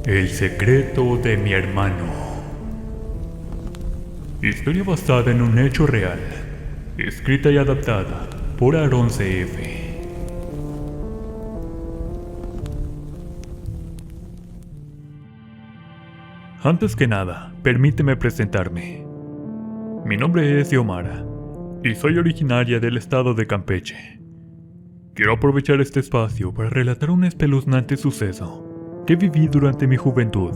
El secreto de mi hermano. Historia basada en un hecho real, escrita y adaptada por Aaron C.F. Antes que nada, permíteme presentarme. Mi nombre es Xiomara y soy originaria del estado de Campeche. Quiero aprovechar este espacio para relatar un espeluznante suceso que viví durante mi juventud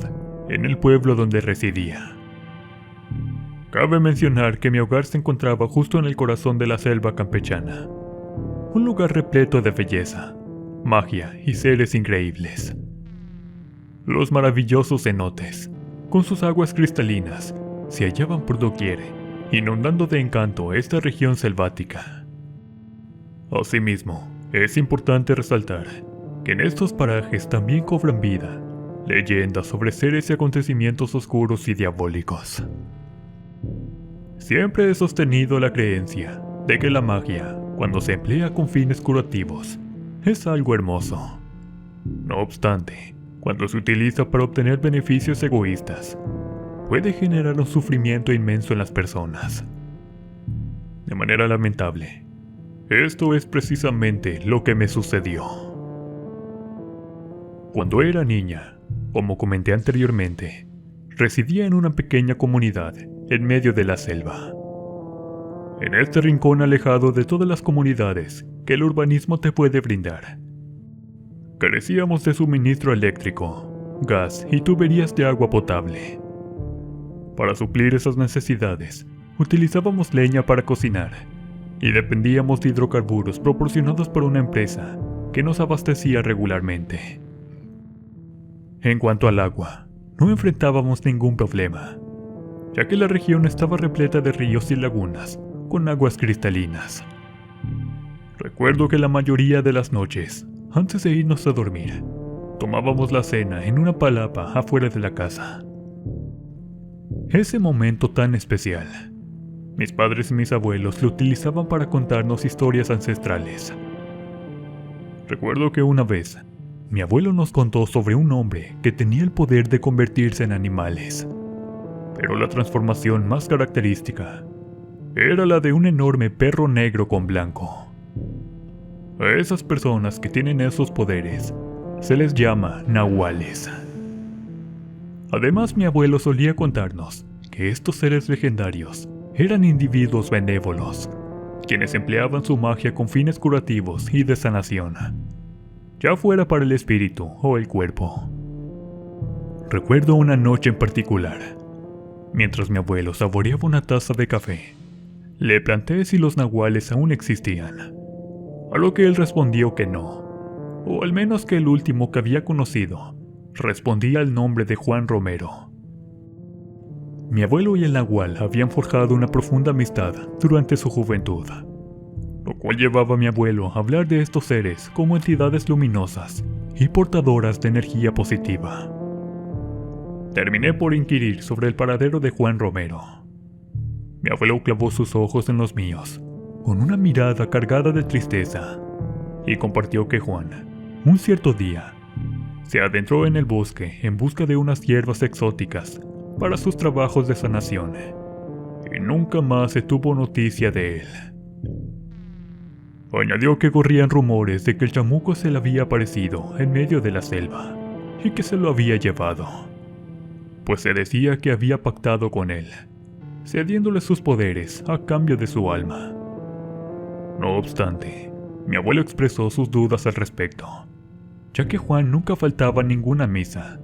en el pueblo donde residía. Cabe mencionar que mi hogar se encontraba justo en el corazón de la selva campechana, un lugar repleto de belleza, magia y seres increíbles. Los maravillosos cenotes, con sus aguas cristalinas, se hallaban por doquier, inundando de encanto esta región selvática. Asimismo, es importante resaltar que en estos parajes también cobran vida leyendas sobre seres y acontecimientos oscuros y diabólicos. Siempre he sostenido la creencia de que la magia, cuando se emplea con fines curativos, es algo hermoso. No obstante, cuando se utiliza para obtener beneficios egoístas, puede generar un sufrimiento inmenso en las personas. De manera lamentable, esto es precisamente lo que me sucedió. Cuando era niña, como comenté anteriormente, residía en una pequeña comunidad en medio de la selva. En este rincón alejado de todas las comunidades que el urbanismo te puede brindar, carecíamos de suministro eléctrico, gas y tuberías de agua potable. Para suplir esas necesidades, utilizábamos leña para cocinar y dependíamos de hidrocarburos proporcionados por una empresa que nos abastecía regularmente. En cuanto al agua, no enfrentábamos ningún problema, ya que la región estaba repleta de ríos y lagunas con aguas cristalinas. Recuerdo que la mayoría de las noches, antes de irnos a dormir, tomábamos la cena en una palapa afuera de la casa. Ese momento tan especial, mis padres y mis abuelos lo utilizaban para contarnos historias ancestrales. Recuerdo que una vez, mi abuelo nos contó sobre un hombre que tenía el poder de convertirse en animales, pero la transformación más característica era la de un enorme perro negro con blanco. A esas personas que tienen esos poderes se les llama nahuales. Además, mi abuelo solía contarnos que estos seres legendarios eran individuos benévolos, quienes empleaban su magia con fines curativos y de sanación, ya fuera para el espíritu o el cuerpo. Recuerdo una noche en particular, mientras mi abuelo saboreaba una taza de café, le planteé si los nahuales aún existían, a lo que él respondió que no, o al menos que el último que había conocido respondía al nombre de Juan Romero. Mi abuelo y el nahual habían forjado una profunda amistad durante su juventud, lo cual llevaba a mi abuelo a hablar de estos seres como entidades luminosas y portadoras de energía positiva. Terminé por inquirir sobre el paradero de Juan Romero. Mi abuelo clavó sus ojos en los míos, con una mirada cargada de tristeza, y compartió que Juan, un cierto día, se adentró en el bosque en busca de unas hierbas exóticas para sus trabajos de sanación, y nunca más se tuvo noticia de él. Añadió que corrían rumores de que el chamuco se le había aparecido en medio de la selva y que se lo había llevado, pues se decía que había pactado con él, cediéndole sus poderes a cambio de su alma. No obstante, mi abuelo expresó sus dudas al respecto, ya que Juan nunca faltaba a ninguna misa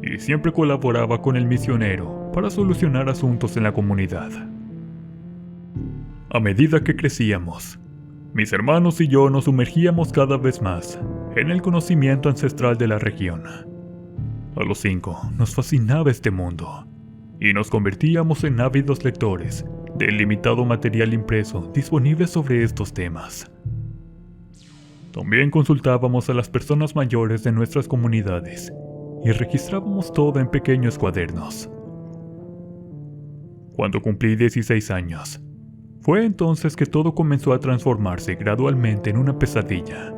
y siempre colaboraba con el misionero para solucionar asuntos en la comunidad. A medida que crecíamos, mis hermanos y yo nos sumergíamos cada vez más en el conocimiento ancestral de la región. A los 5 nos fascinaba este mundo y nos convertíamos en ávidos lectores del limitado material impreso disponible sobre estos temas. También consultábamos a las personas mayores de nuestras comunidades y registrábamos todo en pequeños cuadernos. Cuando cumplí 16 años, fue entonces que todo comenzó a transformarse gradualmente en una pesadilla,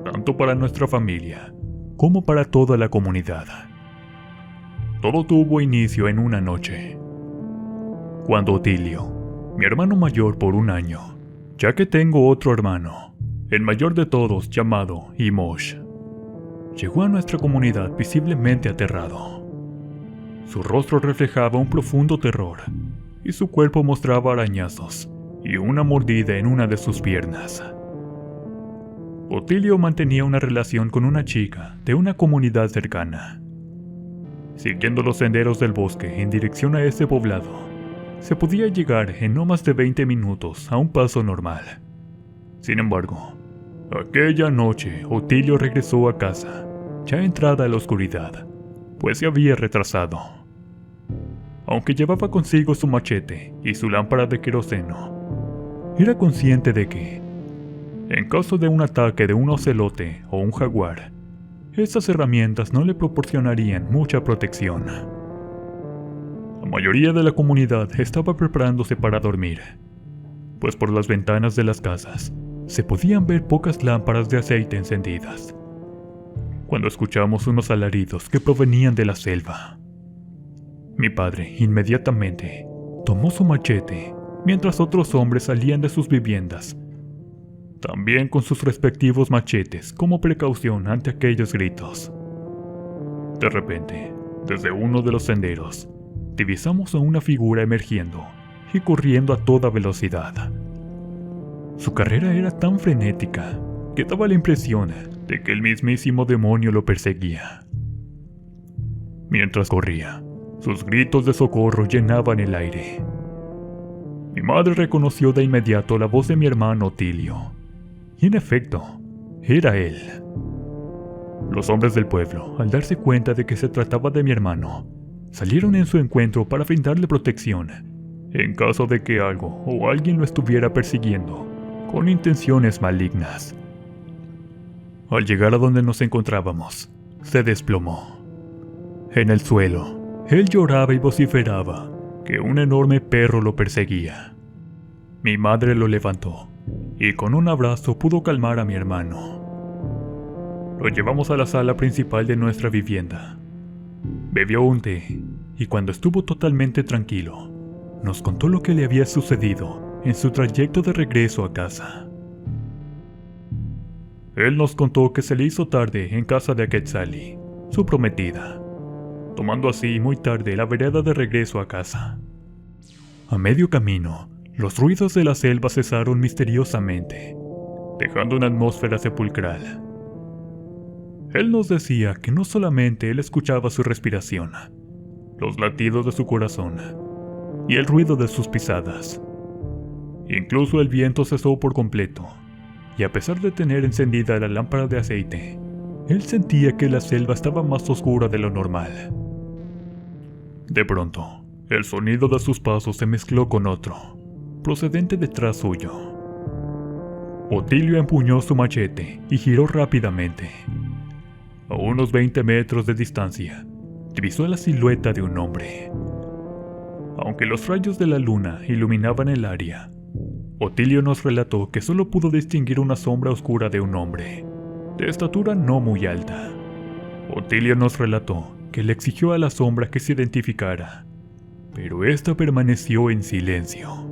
tanto para nuestra familia como para toda la comunidad. Todo tuvo inicio en una noche, cuando Otilio, mi hermano mayor por un año, ya que tengo otro hermano, el mayor de todos llamado Imosh, llegó a nuestra comunidad visiblemente aterrado. Su rostro reflejaba un profundo terror y su cuerpo mostraba arañazos y una mordida en una de sus piernas. Otilio mantenía una relación con una chica de una comunidad cercana. Siguiendo los senderos del bosque en dirección a ese poblado, se podía llegar en no más de 20 minutos a un paso normal. Sin embargo, aquella noche Otilio regresó a casa, ya entrada la oscuridad, pues se había retrasado. Aunque llevaba consigo su machete y su lámpara de queroseno, era consciente de que, en caso de un ataque de un ocelote o un jaguar, estas herramientas no le proporcionarían mucha protección. La mayoría de la comunidad estaba preparándose para dormir, pues por las ventanas de las casas se podían ver pocas lámparas de aceite encendidas, cuando escuchamos unos alaridos que provenían de la selva. Mi padre inmediatamente tomó su machete, mientras otros hombres salían de sus viviendas, también con sus respectivos machetes como precaución ante aquellos gritos. De repente, desde uno de los senderos, divisamos a una figura emergiendo y corriendo a toda velocidad. Su carrera era tan frenética que daba la impresión de que el mismísimo demonio lo perseguía. Mientras corría, sus gritos de socorro llenaban el aire. Mi madre reconoció de inmediato la voz de mi hermano Otilio, y en efecto, era él. Los hombres del pueblo, al darse cuenta de que se trataba de mi hermano, salieron en su encuentro para brindarle protección, en caso de que algo o alguien lo estuviera persiguiendo, con intenciones malignas. Al llegar a donde nos encontrábamos, se desplomó. En el suelo, él lloraba y vociferaba que un enorme perro lo perseguía. Mi madre lo levantó y con un abrazo pudo calmar a mi hermano. Lo llevamos a la sala principal de nuestra vivienda. Bebió un té y cuando estuvo totalmente tranquilo, nos contó lo que le había sucedido en su trayecto de regreso a casa. Él nos contó que se le hizo tarde en casa de Quetzali, su prometida, tomando así muy tarde la vereda de regreso a casa. A medio camino, los ruidos de la selva cesaron misteriosamente, dejando una atmósfera sepulcral. Él nos decía que no solamente él escuchaba su respiración, los latidos de su corazón y el ruido de sus pisadas. Incluso el viento cesó por completo, y a pesar de tener encendida la lámpara de aceite, él sentía que la selva estaba más oscura de lo normal. De pronto, el sonido de sus pasos se mezcló con otro, procedente detrás suyo. Otilio empuñó su machete y giró rápidamente. A unos 20 metros de distancia, divisó la silueta de un hombre. Aunque los rayos de la luna iluminaban el área, Otilio nos relató que solo pudo distinguir una sombra oscura de un hombre, de estatura no muy alta. Otilio nos relató que le exigió a la sombra que se identificara, pero ésta permaneció en silencio.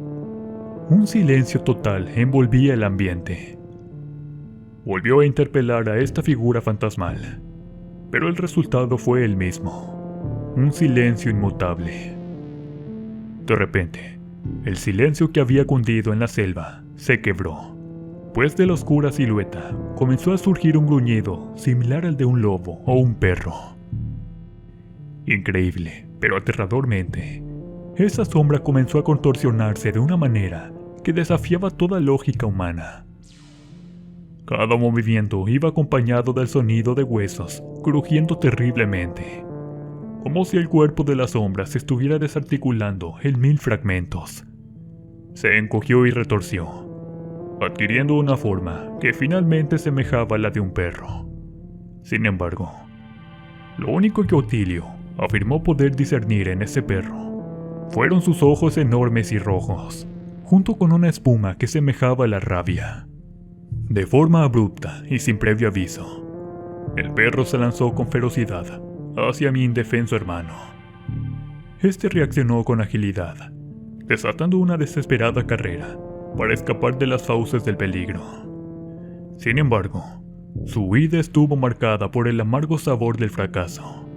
Un silencio total envolvía el ambiente. Volvió a interpelar a esta figura fantasmal, pero el resultado fue el mismo, un silencio inmutable. De repente, el silencio que había cundido en la selva se quebró, pues de la oscura silueta comenzó a surgir un gruñido similar al de un lobo o un perro. Increíble, pero aterradormente, esa sombra comenzó a contorsionarse de una manera que desafiaba toda lógica humana. Cada movimiento iba acompañado del sonido de huesos crujiendo terriblemente, como si el cuerpo de la sombra se estuviera desarticulando en 1000 fragmentos. Se encogió y retorció, adquiriendo una forma que finalmente semejaba a la de un perro. Sin embargo, lo único que Otilio afirmó poder discernir en ese perro fueron sus ojos enormes y rojos, junto con una espuma que semejaba a la rabia. De forma abrupta y sin previo aviso, el perro se lanzó con ferocidad hacia mi indefenso hermano. este reaccionó con agilidad, desatando una desesperada carrera para escapar de las fauces del peligro. Sin embargo, su huida estuvo marcada por el amargo sabor del fracaso,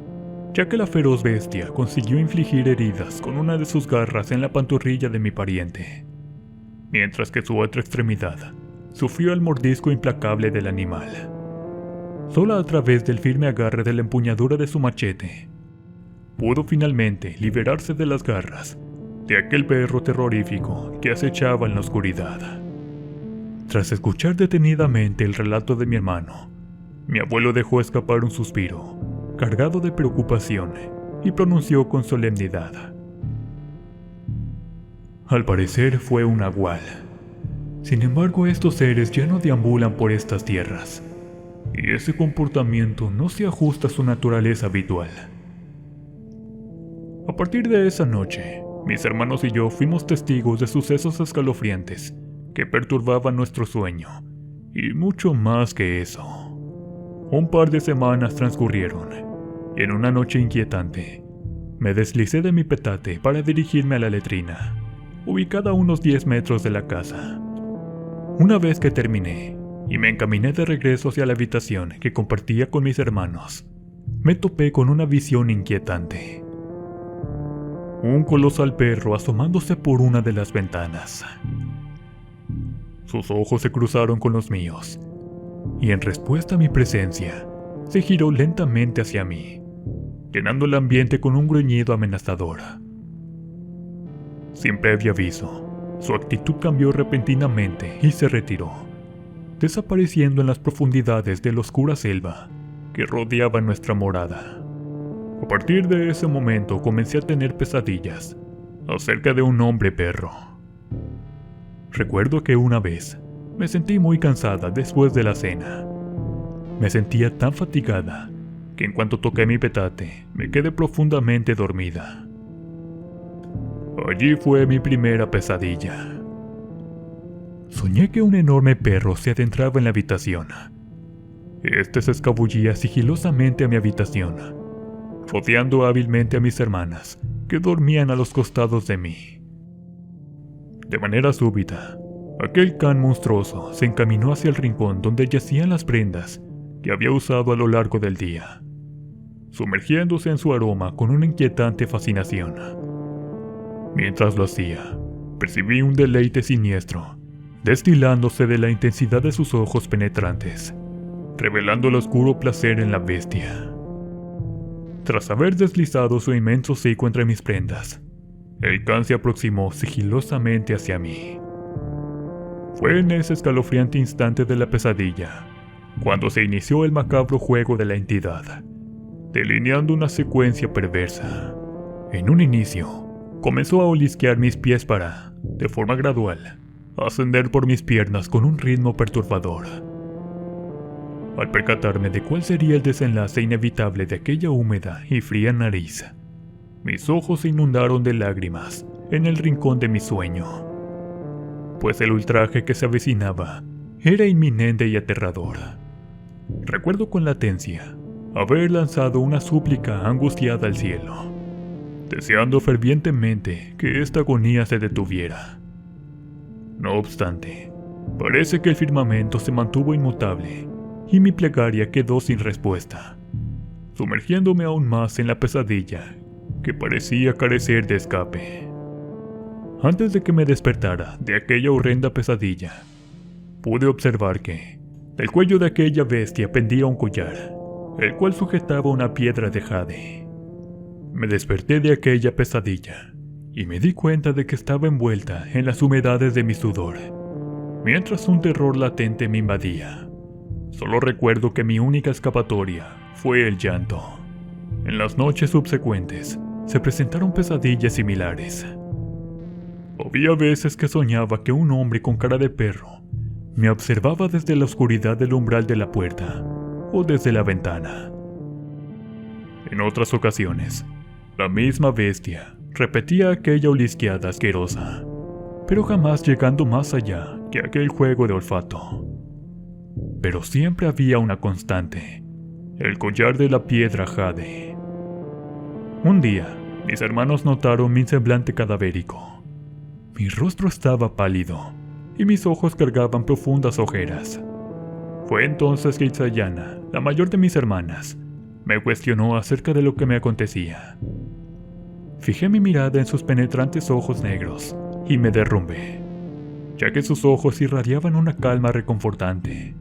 ya que la feroz bestia consiguió infligir heridas con una de sus garras en la pantorrilla de mi pariente, mientras que su otra extremidad sufrió el mordisco implacable del animal. Solo a través del firme agarre de la empuñadura de su machete, pudo finalmente liberarse de las garras de aquel perro terrorífico que acechaba en la oscuridad. Tras escuchar detenidamente el relato de mi hermano, mi abuelo dejó escapar un suspiro, cargado de preocupación, y pronunció con solemnidad: al parecer fue un nahual. Sin embargo, estos seres ya no deambulan por estas tierras, y ese comportamiento no se ajusta a su naturaleza habitual. A partir de esa noche, mis hermanos y yo fuimos testigos de sucesos escalofriantes que perturbaban nuestro sueño, y mucho más que eso. Un par de semanas transcurrieron, y en una noche inquietante, me deslicé de mi petate para dirigirme a la letrina, ubicada a unos 10 metros de la casa. Una vez que terminé, y me encaminé de regreso hacia la habitación que compartía con mis hermanos, me topé con una visión inquietante. Un colosal perro asomándose por una de las ventanas. Sus ojos se cruzaron con los míos, y en respuesta a mi presencia, se giró lentamente hacia mí, llenando el ambiente con un gruñido amenazador. Sin previo aviso, su actitud cambió repentinamente y se retiró, desapareciendo en las profundidades de la oscura selva que rodeaba nuestra morada. A partir de ese momento comencé a tener pesadillas acerca de un hombre perro. Recuerdo que una vez me sentí muy cansada después de la cena. Me sentía tan fatigada que en cuanto toqué mi petate me quedé profundamente dormida. Allí fue mi primera pesadilla. Soñé que un enorme perro se adentraba en la habitación. Este se escabullía sigilosamente a mi habitación, rodeando hábilmente a mis hermanas, que dormían a los costados de mí. De manera súbita, aquel can monstruoso se encaminó hacia el rincón donde yacían las prendas que había usado a lo largo del día, sumergiéndose en su aroma con una inquietante fascinación. Mientras lo hacía, percibí un deleite siniestro, destilándose de la intensidad de sus ojos penetrantes, revelando el oscuro placer en la bestia. Tras haber deslizado su inmenso hocico entre mis prendas, el can se aproximó sigilosamente hacia mí. Fue en ese escalofriante instante de la pesadilla cuando se inició el macabro juego de la entidad, delineando una secuencia perversa. En un inicio, comenzó a olisquear mis pies para, de forma gradual, ascender por mis piernas con un ritmo perturbador. Al percatarme de cuál sería el desenlace inevitable de aquella húmeda y fría nariz, mis ojos se inundaron de lágrimas en el rincón de mi sueño, pues el ultraje que se avecinaba era inminente y aterrador. Recuerdo con latencia haber lanzado una súplica angustiada al cielo, deseando fervientemente que esta agonía se detuviera. No obstante, parece que el firmamento se mantuvo inmutable y mi plegaria quedó sin respuesta, sumergiéndome aún más en la pesadilla que parecía carecer de escape. Antes de que me despertara de aquella horrenda pesadilla, pude observar que del cuello de aquella bestia pendía un collar, el cual sujetaba una piedra de jade. Me desperté de aquella pesadilla y me di cuenta de que estaba envuelta en las humedades de mi sudor, mientras un terror latente me invadía. Solo recuerdo que mi única escapatoria fue el llanto. En las noches subsecuentes se presentaron pesadillas similares. Había veces que soñaba que un hombre con cara de perro me observaba desde la oscuridad del umbral de la puerta o desde la ventana. En otras ocasiones, la misma bestia repetía aquella olisqueada asquerosa, pero jamás llegando más allá que aquel juego de olfato. Pero siempre había una constante: el collar de la piedra jade. Un día, Mis hermanos notaron mi semblante cadavérico. Mi rostro estaba pálido y mis ojos cargaban profundas ojeras. Fue entonces que Itzayana, la mayor de mis hermanas, me cuestionó acerca de lo que me acontecía. Fijé mi mirada en sus penetrantes ojos negros y me derrumbé, ya que sus ojos irradiaban una calma reconfortante.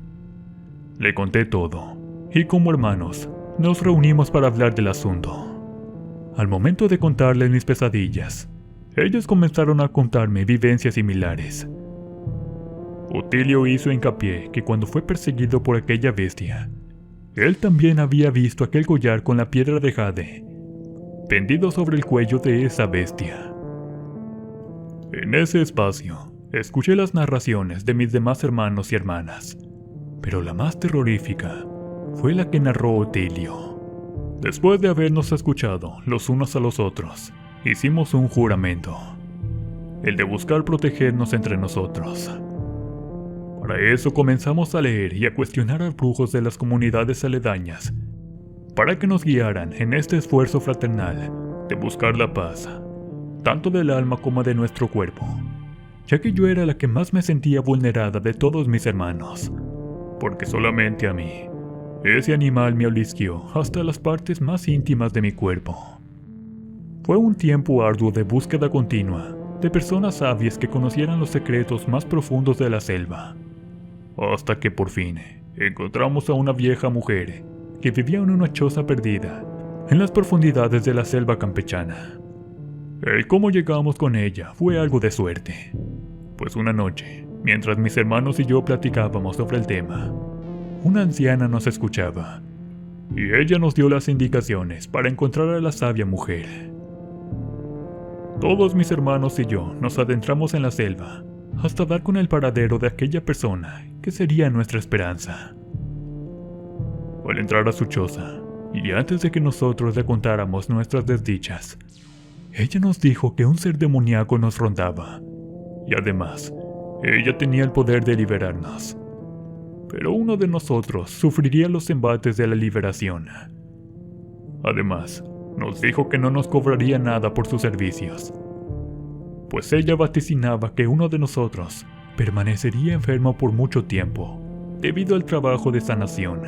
Le conté todo, y como hermanos, nos reunimos para hablar del asunto. Al momento de contarles mis pesadillas, ellos comenzaron a contarme vivencias similares. Otilio hizo hincapié que cuando fue perseguido por aquella bestia, él también había visto aquel collar con la piedra de jade, pendido sobre el cuello de esa bestia. En ese espacio, escuché las narraciones de mis demás hermanos y hermanas, pero la más terrorífica fue la que narró Otilio. Después de habernos escuchado los unos a los otros, hicimos un juramento, el de buscar protegernos entre nosotros. Para eso comenzamos a leer y a cuestionar a brujos de las comunidades aledañas, para que nos guiaran en este esfuerzo fraternal de buscar la paz, tanto del alma como de nuestro cuerpo, ya que yo era la que más me sentía vulnerada de todos mis hermanos, porque solamente a mí, ese animal me olisqueó hasta las partes más íntimas de mi cuerpo. Fue un tiempo arduo de búsqueda continua de personas sabias que conocieran los secretos más profundos de la selva, hasta que por fin encontramos a una vieja mujer que vivía en una choza perdida en las profundidades de la selva campechana. El cómo llegamos con ella fue algo de suerte, pues una noche, mientras mis hermanos y yo platicábamos sobre el tema, una anciana nos escuchaba, y ella nos dio las indicaciones para encontrar a la sabia mujer. Todos mis hermanos y yo nos adentramos en la selva hasta dar con el paradero de aquella persona que sería nuestra esperanza. Al entrar a su choza, y antes de que nosotros le contáramos nuestras desdichas, ella nos dijo que un ser demoníaco nos rondaba, y además, ella tenía el poder de liberarnos. Pero uno de nosotros sufriría los embates de la liberación. Además, nos dijo que no nos cobraría nada por sus servicios, pues ella vaticinaba que uno de nosotros permanecería enfermo por mucho tiempo, debido al trabajo de sanación.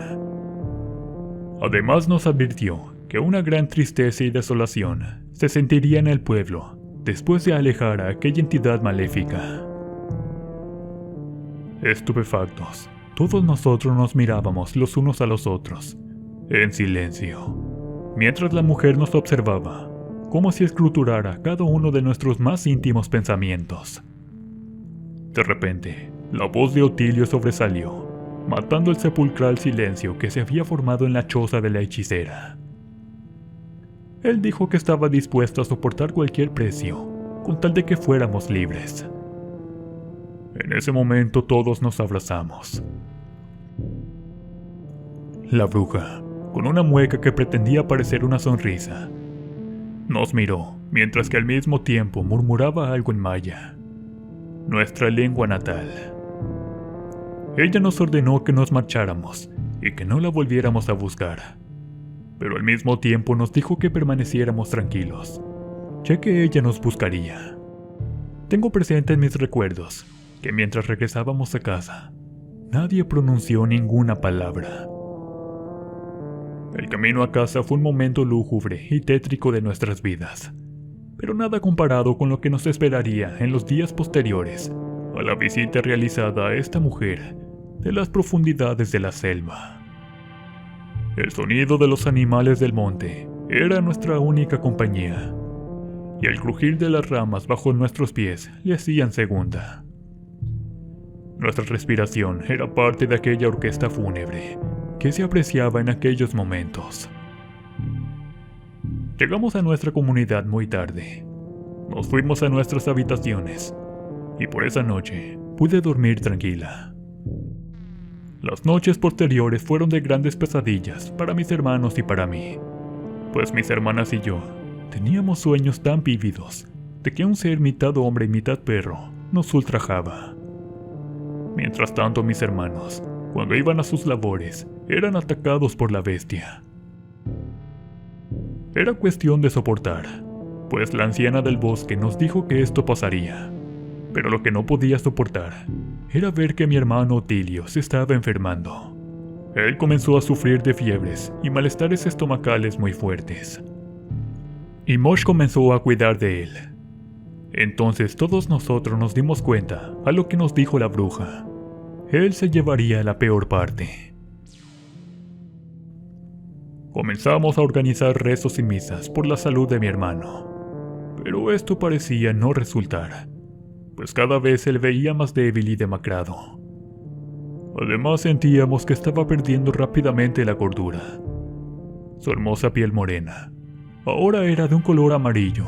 Además nos advirtió que una gran tristeza y desolación se sentiría en el pueblo después de alejar a aquella entidad maléfica. Estupefactos, todos nosotros nos mirábamos los unos a los otros, en silencio, mientras la mujer nos observaba, como si escruturara cada uno de nuestros más íntimos pensamientos. De repente, la voz de Otilio sobresalió, matando el sepulcral silencio que se había formado en la choza de la hechicera. Él dijo que estaba dispuesto a soportar cualquier precio, con tal de que fuéramos libres. En ese momento todos nos abrazamos. La bruja, con una mueca que pretendía parecer una sonrisa, nos miró, mientras que al mismo tiempo murmuraba algo en maya, nuestra lengua natal. Ella nos ordenó que nos marcháramos y que no la volviéramos a buscar, pero al mismo tiempo nos dijo que permaneciéramos tranquilos, ya que ella nos buscaría. Tengo presente en mis recuerdos que mientras regresábamos a casa, nadie pronunció ninguna palabra. El camino a casa fue un momento lúgubre y tétrico de nuestras vidas, pero nada comparado con lo que nos esperaría en los días posteriores a la visita realizada a esta mujer de las profundidades de la selva. El sonido de los animales del monte era nuestra única compañía, y el crujir de las ramas bajo nuestros pies le hacían segunda. Nuestra respiración era parte de aquella orquesta fúnebre que se apreciaba en aquellos momentos. Llegamos a nuestra comunidad muy tarde. Nos fuimos a nuestras habitaciones, y por esa noche pude dormir tranquila. Las noches posteriores fueron de grandes pesadillas para mis hermanos y para mí, pues mis hermanas y yo teníamos sueños tan vívidos de que un ser mitad hombre y mitad perro nos ultrajaba. Mientras tanto, mis hermanos, cuando iban a sus labores, eran atacados por la bestia. Era cuestión de soportar, pues la anciana del bosque nos dijo que esto pasaría. Pero lo que no podía soportar era ver que mi hermano Otilio se estaba enfermando. Él comenzó a sufrir de fiebres y malestares estomacales muy fuertes. Y Mosh comenzó a cuidar de él. Entonces todos nosotros nos dimos cuenta a lo que nos dijo la bruja. Él se llevaría la peor parte. Comenzamos a organizar rezos y misas por la salud de mi hermano. Pero esto parecía no resultar, pues cada vez se le veía más débil y demacrado. Además sentíamos que estaba perdiendo rápidamente la cordura. Su hermosa piel morena ahora era de un color amarillo,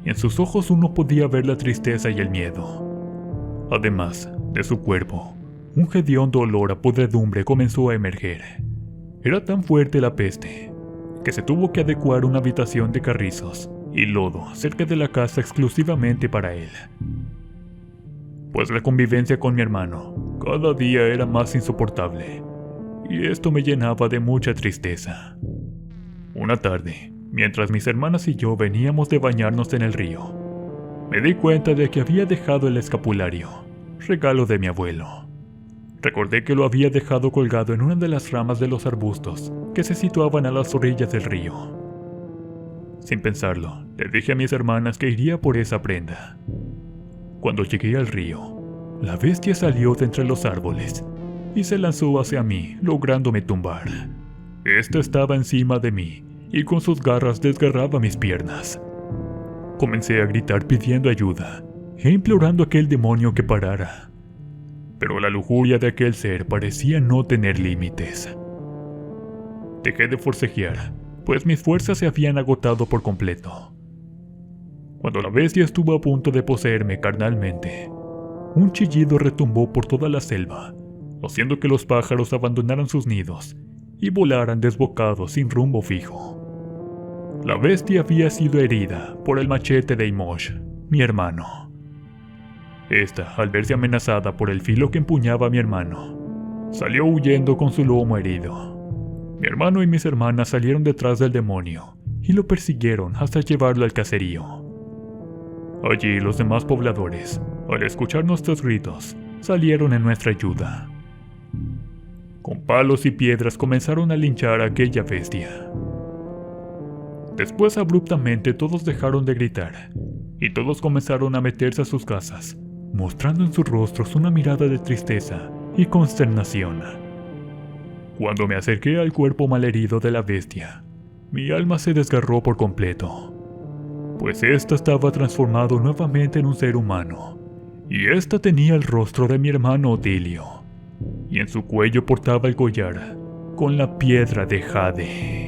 y en sus ojos uno podía ver la tristeza y el miedo. Además, de su cuerpo, un hediondo olor a podredumbre comenzó a emerger. Era tan fuerte la peste, que se tuvo que adecuar una habitación de carrizos y lodo cerca de la casa exclusivamente para él. Pues la convivencia con mi hermano cada día era más insoportable, y esto me llenaba de mucha tristeza. Una tarde, mientras mis hermanas y yo veníamos de bañarnos en el río, me di cuenta de que había dejado el escapulario, regalo de mi abuelo. Recordé que lo había dejado colgado en una de las ramas de los arbustos que se situaban a las orillas del río. Sin pensarlo, le dije a mis hermanas que iría por esa prenda. Cuando llegué al río, la bestia salió de entre los árboles y se lanzó hacia mí, lográndome tumbar. Esta estaba encima de mí y con sus garras desgarraba mis piernas. Comencé a gritar pidiendo ayuda e implorando a aquel demonio que parara. Pero la lujuria de aquel ser parecía no tener límites. Dejé de forcejear, pues mis fuerzas se habían agotado por completo. Cuando la bestia estuvo a punto de poseerme carnalmente, un chillido retumbó por toda la selva, haciendo que los pájaros abandonaran sus nidos y volaran desbocados sin rumbo fijo. La bestia había sido herida por el machete de Imosh, mi hermano. Esta, al verse amenazada por el filo que empuñaba a mi hermano, salió huyendo con su lomo herido. Mi hermano y mis hermanas salieron detrás del demonio y lo persiguieron hasta llevarlo al caserío. Allí los demás pobladores, al escuchar nuestros gritos, salieron en nuestra ayuda. Con palos y piedras comenzaron a linchar a aquella bestia. Después abruptamente todos dejaron de gritar, y todos comenzaron a meterse a sus casas, mostrando en sus rostros una mirada de tristeza y consternación. Cuando me acerqué al cuerpo malherido de la bestia, mi alma se desgarró por completo, pues ésta estaba transformado nuevamente en un ser humano, y ésta tenía el rostro de mi hermano Otilio, y en su cuello portaba el collar con la piedra de jade.